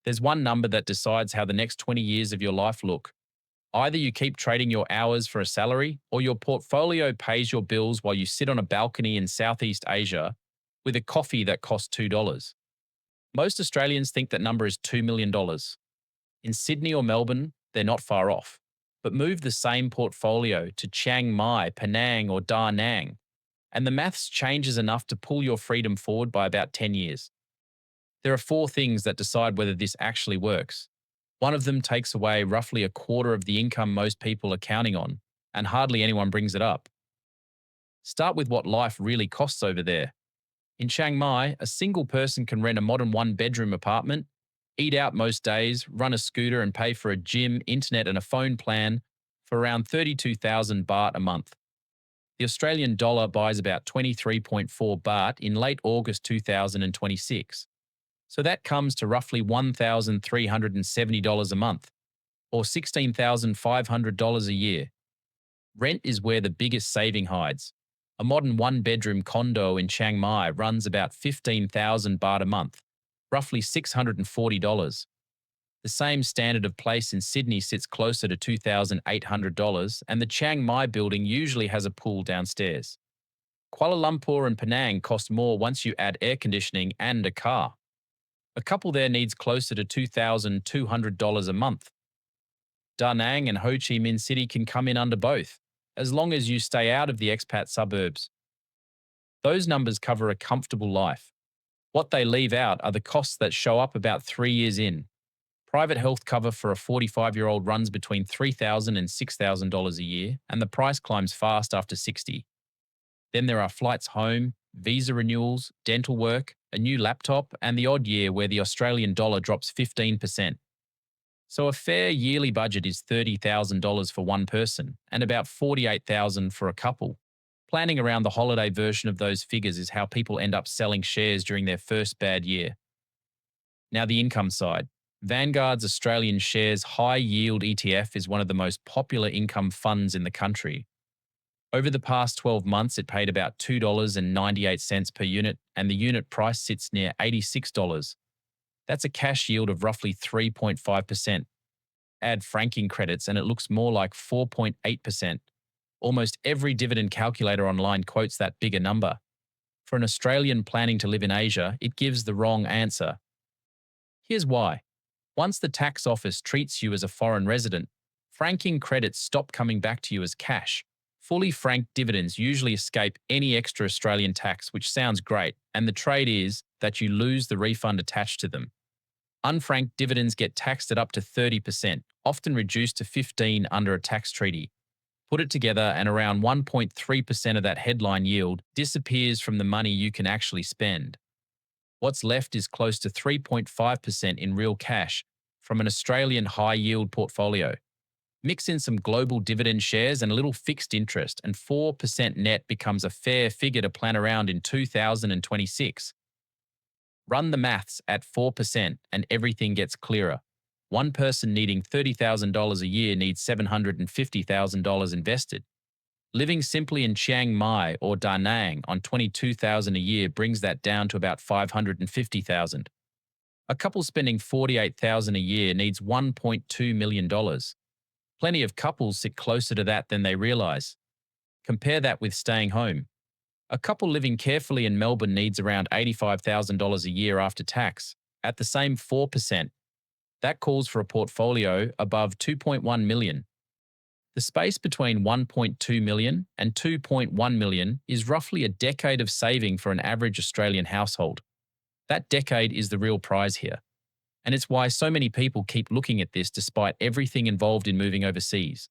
There's one number that decides how the next 20 years of your life look. Either you keep trading your hours for a salary, or your portfolio pays your bills while you sit on a balcony in Southeast Asia with a coffee that costs $2. Most Australians think that number is $2 million. In Sydney or Melbourne, they're not far off. But move the same portfolio to Chiang Mai, Penang, or Da Nang, and the maths changes enough to pull your freedom forward by about 10 years. There are four things that decide whether this actually works. One of them takes away roughly a quarter of the income most people are counting on, and hardly anyone brings it up. Start with what life really costs over there. In Chiang Mai, a single person can rent a modern one-bedroom apartment, eat out most days, run a scooter, and pay for a gym, internet, and a phone plan for around 32,000 baht a month. The Australian dollar buys about 23.4 baht in late August 2026. So that comes to roughly $1,370 a month, or $16,500 a year. Rent is where the biggest saving hides. A modern one-bedroom condo in Chiang Mai runs about 15,000 baht a month, roughly $640. The same standard of place in Sydney sits closer to $2,800, and the Chiang Mai building usually has a pool downstairs. Kuala Lumpur and Penang cost more once you add air conditioning and a car. A couple there needs closer to $2,200 a month. Da Nang and Ho Chi Minh City can come in under both, as long as you stay out of the expat suburbs. Those numbers cover a comfortable life. What they leave out are the costs that show up about 3 years in. Private health cover for a 45-year-old runs between $3,000 and $6,000 a year, and the price climbs fast after 60. Then there are flights home, visa renewals, dental work, a new laptop, and the odd year where the Australian dollar drops 15%. So a fair yearly budget is $30,000 for one person and about $48,000 for a couple. Planning around the holiday version of those figures is how people end up selling shares during their first bad year. Now the income side. Vanguard's Australian Shares High Yield ETF is one of the most popular income funds in the country. Over the past 12 months, it paid about $2.98 per unit, and the unit price sits near $86. That's a cash yield of roughly 3.5%. Add franking credits and it looks more like 4.8%. Almost every dividend calculator online quotes that bigger number. For an Australian planning to live in Asia, it gives the wrong answer. Here's why. Once the tax office treats you as a foreign resident, franking credits stop coming back to you as cash. Fully franked dividends usually escape any extra Australian tax, which sounds great, and the trade is that you lose the refund attached to them. Unfranked dividends get taxed at up to 30%, often reduced to 15% under a tax treaty. Put it together and around 1.3% of that headline yield disappears from the money you can actually spend. What's left is close to 3.5% in real cash from an Australian high-yield portfolio. Mix in some global dividend shares and a little fixed interest, and 4% net becomes a fair figure to plan around in 2026. Run the maths at 4% and everything gets clearer. One person needing $30,000 a year needs $750,000 invested. Living simply in Chiang Mai or Da Nang on $22,000 a year brings that down to about $550,000. A couple spending $48,000 a year needs $1.2 million. Plenty of couples sit closer to that than they realize. Compare that with staying home. A couple living carefully in Melbourne needs around $85,000 a year after tax, at the same 4%. That calls for a portfolio above 2.1 million. The space between 1.2 million and 2.1 million is roughly a decade of saving for an average Australian household. That decade is the real prize here. And it's why so many people keep looking at this despite everything involved in moving overseas.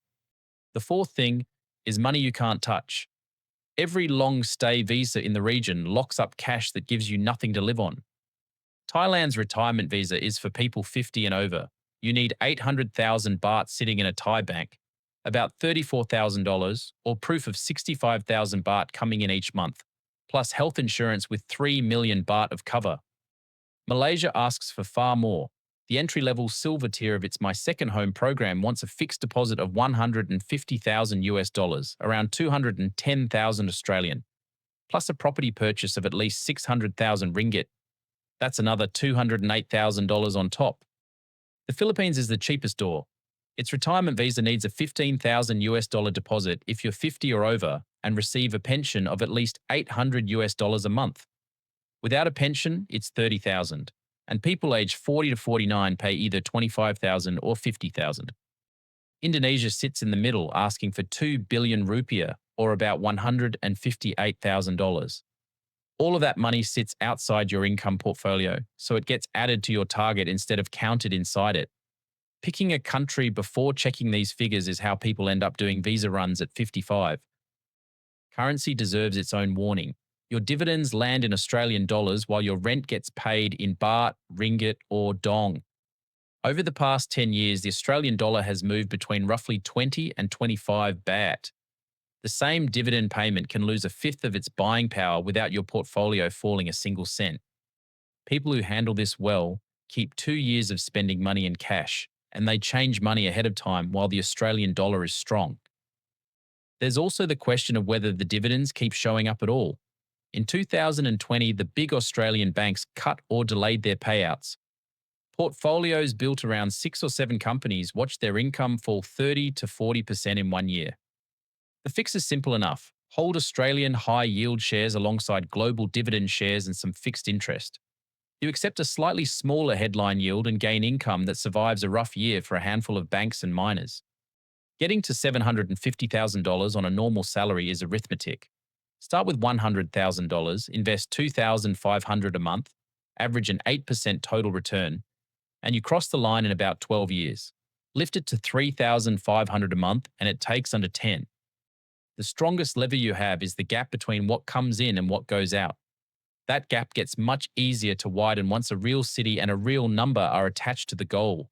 The fourth thing is money you can't touch. Every long-stay visa in the region locks up cash that gives you nothing to live on. Thailand's retirement visa is for people 50 and over. You need 800,000 baht sitting in a Thai bank, about $34,000, or proof of 65,000 baht coming in each month, plus health insurance with 3 million baht of cover. Malaysia asks for far more. The entry-level silver tier of its My Second Home program wants a fixed deposit of 150,000 US dollars, around 210,000 Australian, plus a property purchase of at least 600,000 ringgit. That's another $208,000 on top. The Philippines is the cheapest door. Its retirement visa needs a 15,000 US dollar deposit if you're 50 or over and receive a pension of at least 800 US dollars a month. Without a pension, it's 30,000, and people aged 40 to 49 pay either 25,000 or 50,000. Indonesia sits in the middle, asking for 2 billion rupiah, or about $158,000. All of that money sits outside your income portfolio, so it gets added to your target instead of counted inside it. Picking a country before checking these figures is how people end up doing visa runs at 55. Currency deserves its own warning. Your dividends land in Australian dollars while your rent gets paid in baht, ringgit, or dong. Over the past 10 years, the Australian dollar has moved between roughly 20 and 25 baht. The same dividend payment can lose a fifth of its buying power without your portfolio falling a single cent. People who handle this well keep 2 years of spending money in cash, and they change money ahead of time while the Australian dollar is strong. There's also the question of whether the dividends keep showing up at all. In 2020, the big Australian banks cut or delayed their payouts. Portfolios built around 6 or 7 companies watched their income fall 30 to 40% in 1 year. The fix is simple enough. Hold Australian high-yield shares alongside global dividend shares and some fixed interest. You accept a slightly smaller headline yield and gain income that survives a rough year for a handful of banks and miners. Getting to $750,000 on a normal salary is arithmetic. Start with $100,000, invest $2,500 a month, average an 8% total return, and you cross the line in about 12 years. Lift it to $3,500 a month and it takes under 10. The strongest lever you have is the gap between what comes in and what goes out. That gap gets much easier to widen once a real city and a real number are attached to the goal.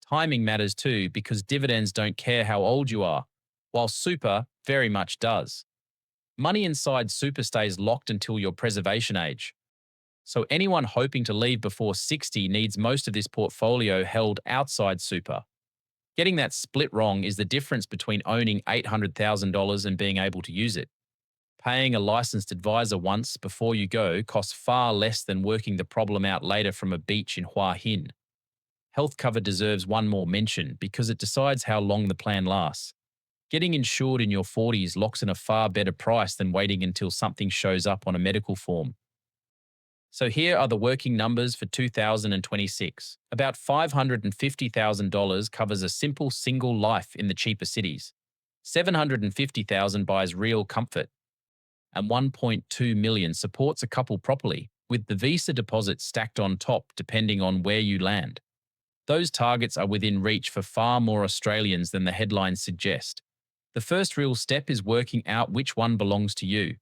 Timing matters too, because dividends don't care how old you are, while super very much does. Money inside super stays locked until your preservation age. So anyone hoping to leave before 60 needs most of this portfolio held outside super. Getting that split wrong is the difference between owning $800,000 and being able to use it. Paying a licensed advisor once before you go costs far less than working the problem out later from a beach in Hua Hin. Health cover deserves one more mention because it decides how long the plan lasts. Getting insured in your 40s locks in a far better price than waiting until something shows up on a medical form. So here are the working numbers for 2026. About $550,000 covers a simple single life in the cheaper cities. $750,000 buys real comfort. And $1.2 million supports a couple properly, with the visa deposit stacked on top depending on where you land. Those targets are within reach for far more Australians than the headlines suggest. The first real step is working out which one belongs to you.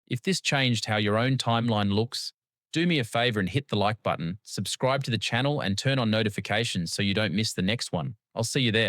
If this changed how your own timeline looks, do me a favor and hit the like button, subscribe to the channel and turn on notifications so you don't miss the next one. I'll see you there.